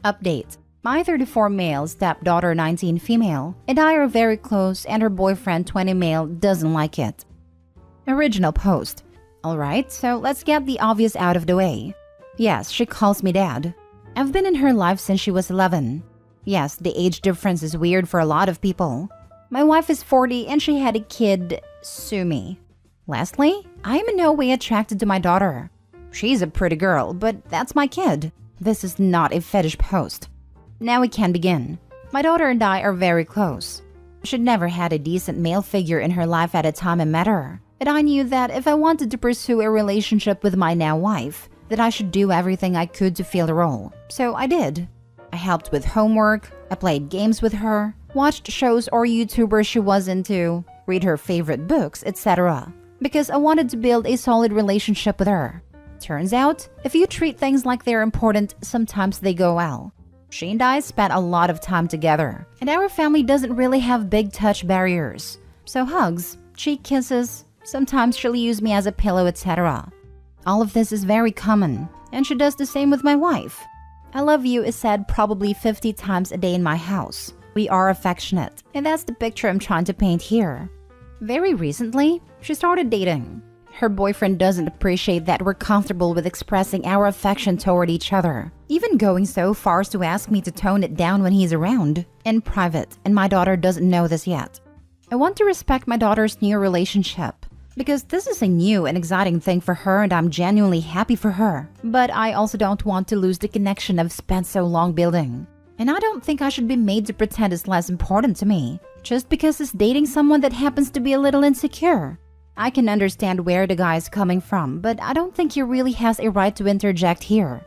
Update. My 34 male, stepdaughter 19 female, and I are very close and her boyfriend 20 male doesn't like it. Original post. Alright, so let's get the obvious out of the way. Yes, she calls me dad. I've been in her life since she was 11. Yes, the age difference is weird for a lot of people. My wife is 40 and she had a kid, sue me. Lastly, I am in no way attracted to my daughter. She's a pretty girl, but that's my kid. This is not a fetish post. Now we can begin. My daughter and I are very close. She'd never had a decent male figure in her life at the time I met her. And I knew that if I wanted to pursue a relationship with my now wife, that I should do everything I could to fill the role. So I did. I helped with homework, I played games with her, watched shows or YouTubers she was into, read her favorite books, etc. Because I wanted to build a solid relationship with her. Turns out, if you treat things like they're important, sometimes they go well. She and I spent a lot of time together, and our family doesn't really have big touch barriers. So hugs, cheek kisses, sometimes she'll use me as a pillow, etc. All of this is very common, and she does the same with my wife. I love you is said probably 50 times a day in my house. We are affectionate, and that's the picture I'm trying to paint here. Very recently, she started dating. Her boyfriend doesn't appreciate that we're comfortable with expressing our affection toward each other, even going so far as to ask me to tone it down when he's around, in private, and my daughter doesn't know this yet. I want to respect my daughter's new relationship, because this is a new and exciting thing for her and I'm genuinely happy for her. But I also don't want to lose the connection I've spent so long building. And I don't think I should be made to pretend it's less important to me, just because he's dating someone that happens to be a little insecure. I can understand where the guy is coming from, but I don't think he really has a right to interject here.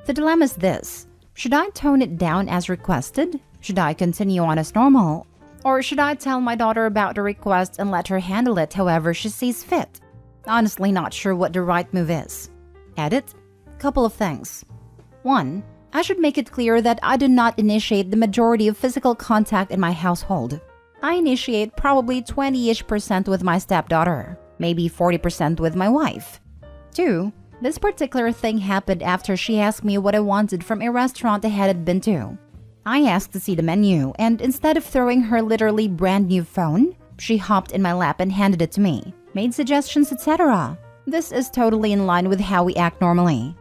The dilemma is this. Should I tone it down as requested? Should I continue on as normal? Or should I tell my daughter about the request and let her handle it however she sees fit? Honestly not sure what the right move is. Edit. Couple of things. 1. I should make it clear that I do not initiate the majority of physical contact in my household. I initiate probably 20-ish% with my stepdaughter, maybe 40% with my wife. 2. This particular thing happened after she asked me what I wanted from a restaurant I hadn't been to. I asked to see the menu, and instead of throwing her literally brand new phone, she hopped in my lap and handed it to me, made suggestions, etc. This is totally in line with how we act normally.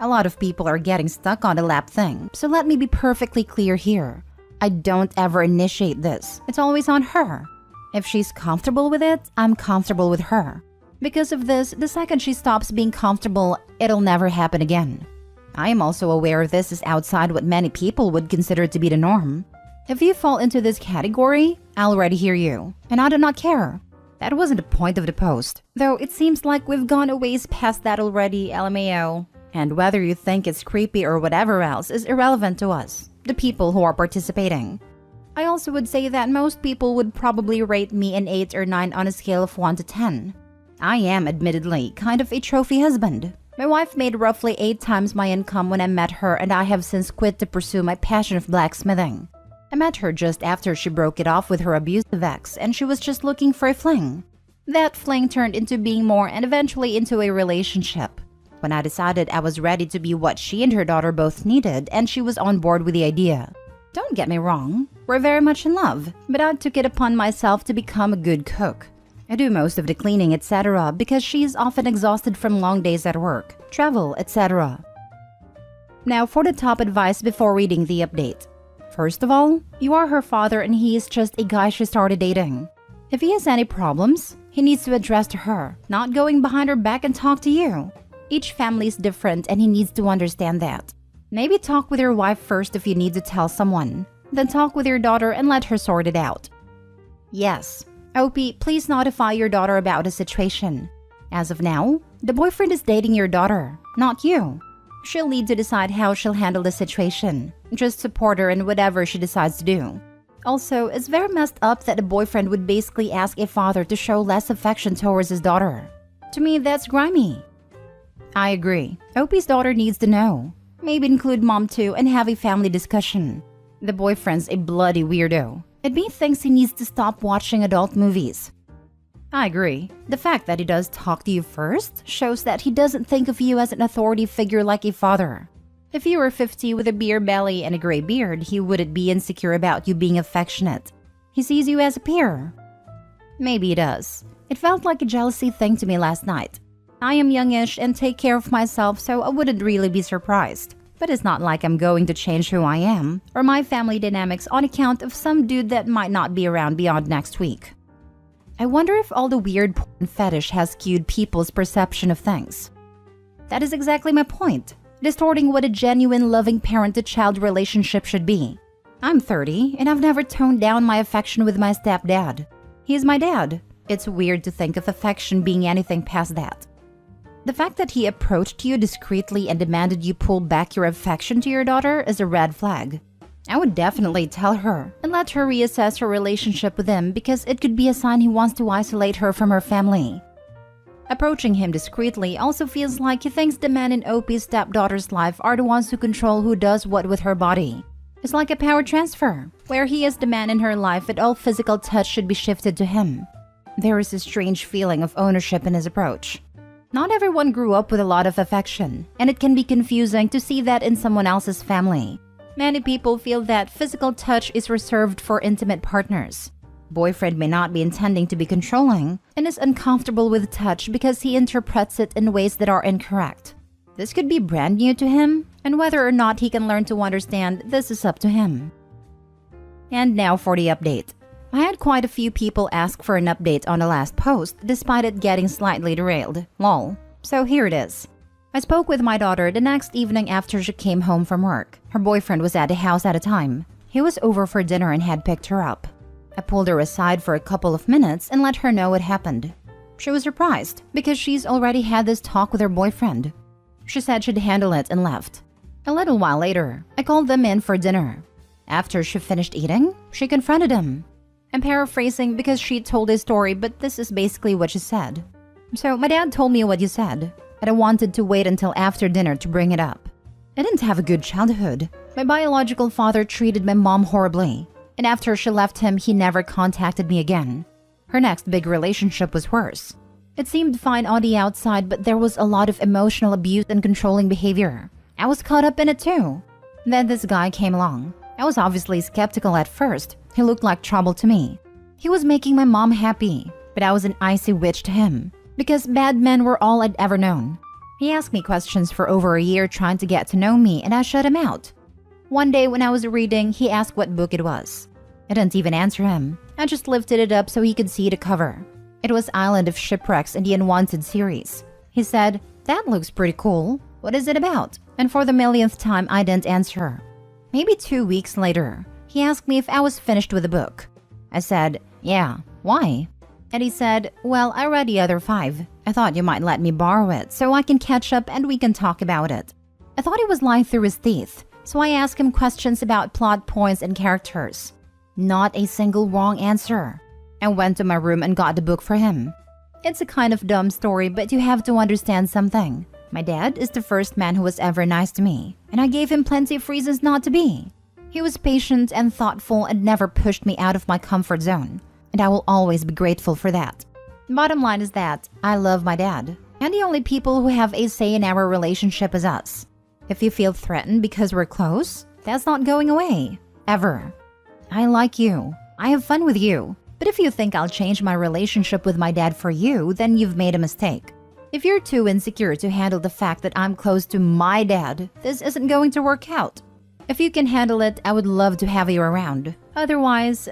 A lot of people are getting stuck on the lap thing, so let me be perfectly clear here. I don't ever initiate this. It's always on her. If she's comfortable with it, I'm comfortable with her. Because of this, the second she stops being comfortable, it'll never happen again. I am also aware this is outside what many people would consider to be the norm. If you fall into this category, I'll already hear you, and I do not care. That wasn't the point of the post, though it seems like we've gone a ways past that already, LMAO. And whether you think it's creepy or whatever else is irrelevant to us, the people who are participating. I also would say that most people would probably rate me an 8 or 9 on a scale of 1 to 10. I am, admittedly, kind of a trophy husband. My wife made roughly 8 times my income when I met her, and I have since quit to pursue my passion of blacksmithing. I met her just after she broke it off with her abusive ex, and she was just looking for a fling. That fling turned into being more and eventually into a relationship. When I decided I was ready to be what she and her daughter both needed, and she was on board with the idea. Don't get me wrong, we're very much in love, but I took it upon myself to become a good cook. I do most of the cleaning, etc. because she is often exhausted from long days at work, travel, etc. Now for the top advice before reading the update. First of all, you are her father and he is just a guy she started dating. If he has any problems, he needs to address to her, not going behind her back and talk to you. Each family is different and he needs to understand that. Maybe talk with your wife first if you need to tell someone. Then talk with your daughter and let her sort it out. Yes. OP, please notify your daughter about the situation. As of now, the boyfriend is dating your daughter, not you. She'll need to decide how she'll handle the situation. Just support her in whatever she decides to do. Also, it's very messed up that the boyfriend would basically ask a father to show less affection towards his daughter. To me, that's grimy. I agree. OP's daughter needs to know. Maybe include mom too and have a family discussion. The boyfriend's a bloody weirdo. And me thinks he needs to stop watching adult movies. I agree. The fact that he does talk to you first shows that he doesn't think of you as an authority figure like a father. If you were 50 with a beer belly and a gray beard, he wouldn't be insecure about you being affectionate. He sees you as a peer. Maybe he does. It felt like a jealousy thing to me last night. I am youngish and take care of myself, so I wouldn't really be surprised. But it's not like I'm going to change who I am or my family dynamics on account of some dude that might not be around beyond next week. I wonder if all the weird porn fetish has skewed people's perception of things. That is exactly my point, distorting what a genuine loving parent-to-child relationship should be. I'm 30 and I've never toned down my affection with my stepdad. He is my dad. It's weird to think of affection being anything past that. The fact that he approached you discreetly and demanded you pull back your affection to your daughter is a red flag. I would definitely tell her and let her reassess her relationship with him because it could be a sign he wants to isolate her from her family. Approaching him discreetly also feels like he thinks the men in OP's stepdaughter's life are the ones who control who does what with her body. It's like a power transfer, where he is the man in her life and all physical touch should be shifted to him. There is a strange feeling of ownership in his approach. Not everyone grew up with a lot of affection, and it can be confusing to see that in someone else's family. Many people feel that physical touch is reserved for intimate partners. Boyfriend may not be intending to be controlling and is uncomfortable with touch because he interprets it in ways that are incorrect. This could be brand new to him, and whether or not he can learn to understand, this is up to him. And now for the update. I had quite a few people ask for an update on the last post, despite it getting slightly derailed. Lol. So here it is. I spoke with my daughter the next evening after she came home from work. Her boyfriend was at the house at the time. He was over for dinner and had picked her up. I pulled her aside for a couple of minutes and let her know what happened. She was surprised because she's already had this talk with her boyfriend. She said she'd handle it and left. A little while later, I called them in for dinner. After she finished eating, she confronted him. I'm paraphrasing because she told his story, but this is basically what she said. So my dad told me what you said, and I wanted to wait until after dinner to bring it up. I didn't have a good childhood. My biological father treated my mom horribly, and after she left him, he never contacted me again. Her next big relationship was worse. It seemed fine on the outside, but there was a lot of emotional abuse and controlling behavior. I was caught up in it too. Then this guy came along. I was obviously skeptical at first. He looked like trouble to me. He was making my mom happy, but I was an icy witch to him because bad men were all I'd ever known. He asked me questions for over a year trying to get to know me, and I shut him out. One day when I was reading, he asked what book it was. I didn't even answer him. I just lifted it up so he could see the cover. It was Island of Shipwrecks in the Unwanted series. He said, "That looks pretty cool. What is it about?" And for the millionth time, I didn't answer. Maybe 2 weeks later, he asked me if I was finished with the book. I said, "Yeah, why?" And he said, "Well, I read the other 5. I thought you might let me borrow it so I can catch up and we can talk about it." I thought he was lying through his teeth, so I asked him questions about plot points and characters. Not a single wrong answer. I went to my room and got the book for him. It's a kind of dumb story, but you have to understand something. My dad is the first man who was ever nice to me, and I gave him plenty of reasons not to be. He was patient and thoughtful and never pushed me out of my comfort zone, and I will always be grateful for that. Bottom line is that I love my dad, and the only people who have a say in our relationship is us. If you feel threatened because we're close, that's not going away. Ever. I like you. I have fun with you. But if you think I'll change my relationship with my dad for you, then you've made a mistake. If you're too insecure to handle the fact that I'm close to my dad, this isn't going to work out. If you can handle it, I would love to have you around. Otherwise,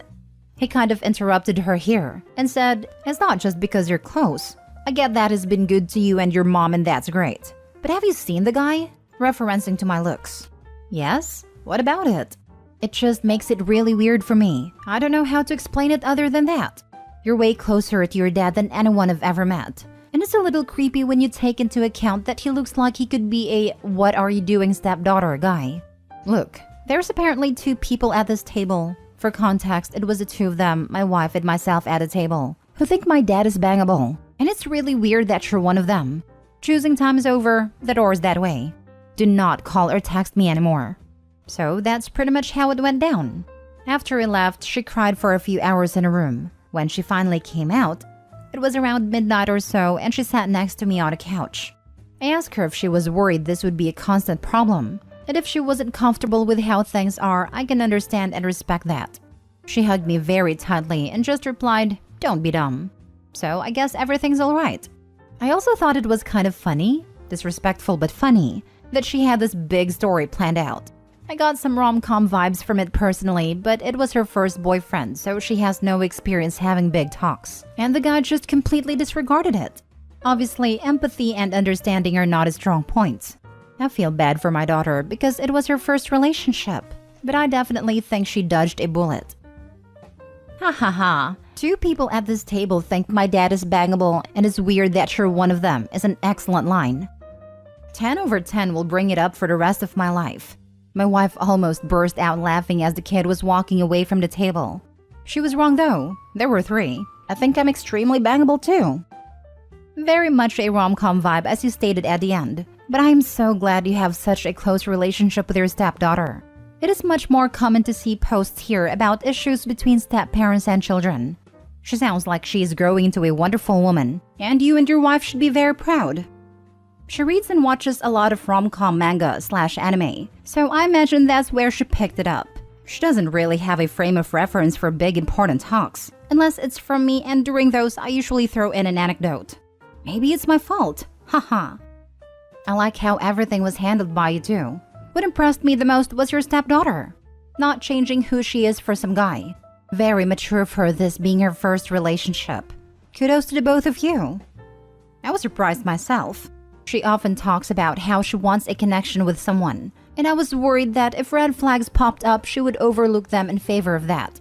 he kind of interrupted her here and said, "It's not just because you're close. I get that has been good to you and your mom and that's great. But have you seen the guy?" Referencing to my looks. Yes? What about it? It just makes it really weird for me. I don't know how to explain it other than that. You're way closer to your dad than anyone I've ever met. And it's a little creepy when you take into account that he looks like he could be a "what are you doing stepdaughter" guy. Look, there's apparently 2 people at this table. For context, it was the 2 of them, my wife and myself at a table, who think my dad is bangable. And it's really weird that you're one of them. Choosing time is over, the door's that way. Do not call or text me anymore. So that's pretty much how it went down. After he left, she cried for a few hours in a room. When she finally came out, it was around midnight or so, and she sat next to me on a couch. I asked her if she was worried this would be a constant problem, And if she wasn't comfortable with how things are, I can understand and respect that. She hugged me very tightly and just replied, "Don't be dumb." So I guess everything's alright. I also thought it was kind of funny, disrespectful but funny, that she had this big story planned out. I got some rom-com vibes from it personally, but it was her first boyfriend, so she has no experience having big talks. And the guy just completely disregarded it. Obviously, empathy and understanding are not a strong points. I feel bad for my daughter because it was her first relationship, but I definitely think she dodged a bullet. Ha ha ha. 2 people at this table think my dad is bangable and it's weird that you're one of them is an excellent line. 10 over 10 will bring it up for the rest of my life. My wife almost burst out laughing as the kid was walking away from the table. She was wrong though. There were 3. I think I'm extremely bangable too. Very much a rom-com vibe as you stated at the end, but I am so glad you have such a close relationship with your stepdaughter. It is much more common to see posts here about issues between step-parents and children. She sounds like she is growing into a wonderful woman, and you and your wife should be very proud. She reads and watches a lot of rom-com manga/anime, so I imagine that's where she picked it up. She doesn't really have a frame of reference for big important talks, unless it's from me, and during those I usually throw in an anecdote. Maybe it's my fault, haha. I like how everything was handled by you too. What impressed me the most was your stepdaughter. Not changing who she is for some guy. Very mature of her, this being her first relationship. Kudos to the both of you. I was surprised myself. She often talks about how she wants a connection with someone, and I was worried that if red flags popped up, she would overlook them in favor of that.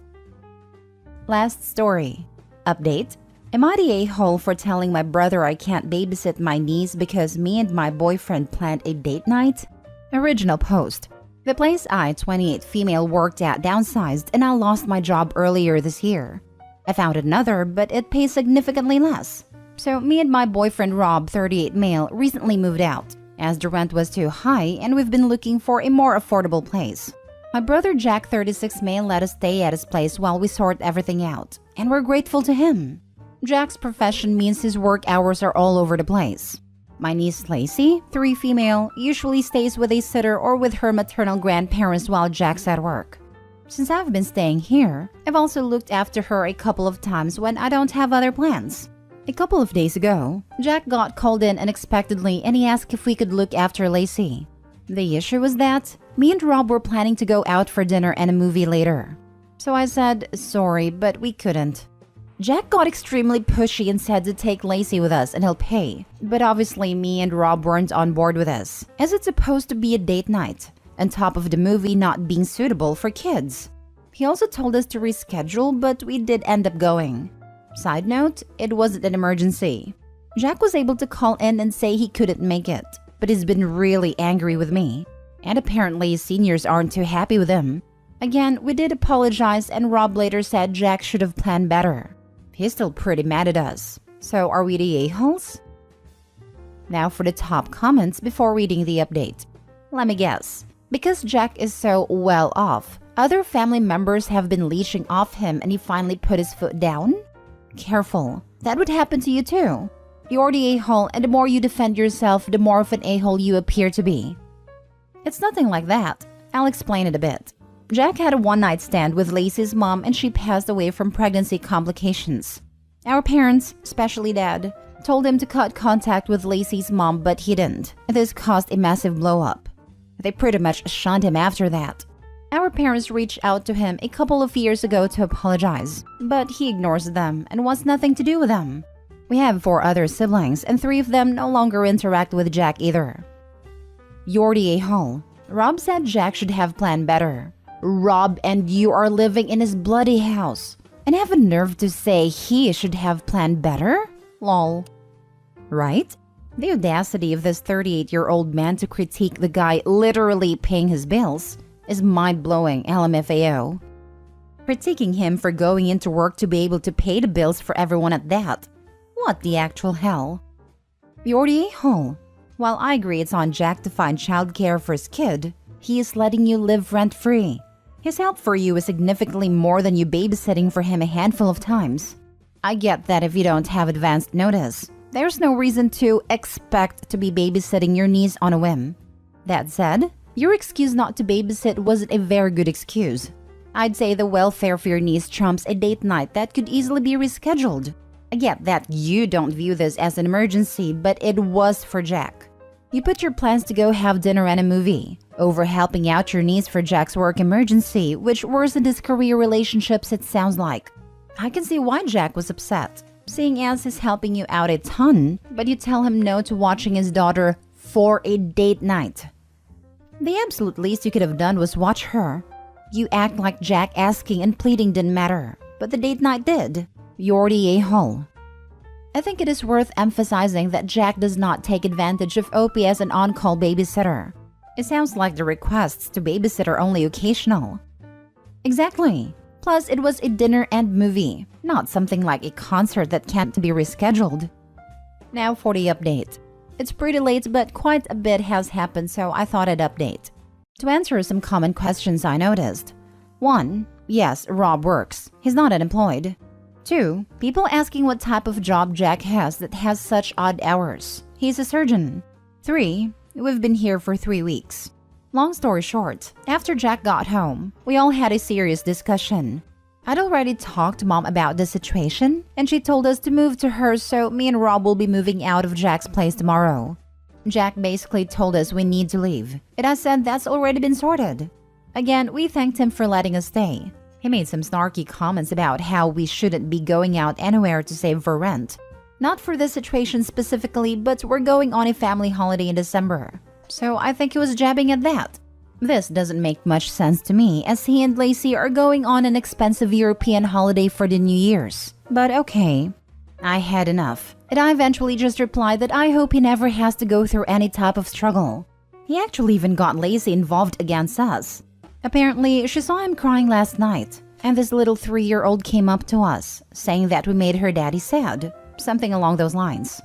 Last story. Update. Am I the a-hole for telling my brother I can't babysit my niece because me and my boyfriend planned a date night? Original post. The place I, 28 female, worked at downsized and I lost my job earlier this year. I found another, but it pays significantly less. So me and my boyfriend Rob, 38 male, recently moved out, as the rent was too high and we've been looking for a more affordable place. My brother Jack, 36 male, let us stay at his place while we sort everything out, and we're grateful to him. Jack's profession means his work hours are all over the place. My niece Lacey, 3 female, usually stays with a sitter or with her maternal grandparents while Jack's at work. Since I've been staying here, I've also looked after her a couple of times when I don't have other plans. A couple of days ago, Jack got called in unexpectedly and he asked if we could look after Lacey. The issue was that me and Rob were planning to go out for dinner and a movie later. So I said, sorry, but we couldn't. Jack got extremely pushy and said to take Lacey with us and he'll pay. But obviously me and Rob weren't on board with this, as it's supposed to be a date night, on top of the movie not being suitable for kids. He also told us to reschedule, but we did end up going. Side note, it wasn't an emergency. Jack was able to call in and say he couldn't make it, but he's been really angry with me. And apparently seniors aren't too happy with him. Again, we did apologize and Rob later said Jack should have planned better. He's still pretty mad at us. So are we the a-holes? Now for the top comments before reading the update. Let me guess. Because Jack is so well off, other family members have been leeching off him and he finally put his foot down? Careful. That would happen to you too. You're the a-hole, and the more you defend yourself, the more of an a-hole you appear to be. It's nothing like that. I'll explain it a bit. Jack had a one-night stand with Lacey's mom and she passed away from pregnancy complications. Our parents, especially Dad, told him to cut contact with Lacey's mom, but he didn't. This caused a massive blow-up. They pretty much shunned him after that. Our parents reached out to him a couple of years ago to apologize, but he ignores them and wants nothing to do with them. We have 4 other siblings and 3 of them no longer interact with Jack either. You're the a-hole. Rob said Jack should have planned better. Rob and you are living in his bloody house and have a nerve to say he should have planned better? Lol. Right? The audacity of this 38-year-old man to critique the guy literally paying his bills is mind-blowing, LMFAO. Critiquing him for going into work to be able to pay the bills for everyone at that. What the actual hell? You're the a-hole. While I agree it's on Jack to find childcare for his kid, he is letting you live rent-free. His help for you is significantly more than you babysitting for him a handful of times. I get that if you don't have advanced notice, there's no reason to expect to be babysitting your niece on a whim. That said, Your excuse not to babysit wasn't a very good excuse. I'd say the welfare for your niece trumps a date night that could easily be rescheduled. I get that you don't view this as an emergency, but it was for Jack. You put your plans to go have dinner and a movie over helping out your niece for Jack's work emergency, which worsened his career relationships, it sounds like. I can see why Jack was upset, seeing as he's helping you out a ton, but you tell him no to watching his daughter for a date night. The absolute least you could have done was watch her. You act like Jack asking and pleading didn't matter, but the date night did. You're the a-hole. I think it is worth emphasizing that Jack does not take advantage of Opie as an on-call babysitter. It sounds like the requests to babysit are only occasional. Exactly. Plus, it was a dinner and movie, not something like a concert that can't be rescheduled. Now for the update. It's pretty late, but quite a bit has happened, so I thought I'd update. To answer some common questions I noticed. 1. Yes, Rob works. He's not unemployed. 2. People asking what type of job Jack has that has such odd hours. He's a surgeon. 3. We've been here for 3 weeks. Long story short, after Jack got home, we all had a serious discussion. I'd already talked to Mom about the situation, and she told us to move to hers, so me and Rob will be moving out of Jack's place tomorrow. Jack basically told us we need to leave, and I said that's already been sorted. Again, we thanked him for letting us stay. He made some snarky comments about how we shouldn't be going out anywhere to save for rent. Not for this situation specifically, but we're going on a family holiday in December. So I think he was jabbing at that. This doesn't make much sense to me, as he and Lacey are going on an expensive European holiday for the New Year's. But okay. I had enough, and I eventually just replied that I hope he never has to go through any type of struggle. He actually even got Lacey involved against us. Apparently, she saw him crying last night, and this little 3-year-old came up to us, saying that we made her daddy sad. Something along those lines.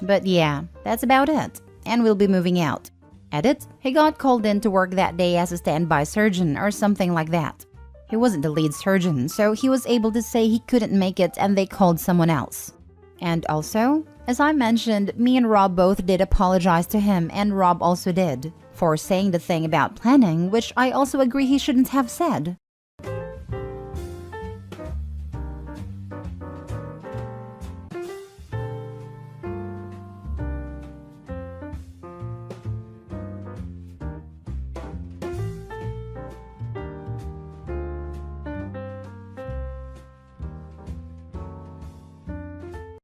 But yeah, that's about it, and we'll be moving out. Edit, he got called in to work that day as a standby surgeon or something like that. He wasn't the lead surgeon, so he was able to say he couldn't make it and they called someone else. And also, as I mentioned, me and Rob both did apologize to him, and Rob also did, for saying the thing about planning, which I also agree he shouldn't have said.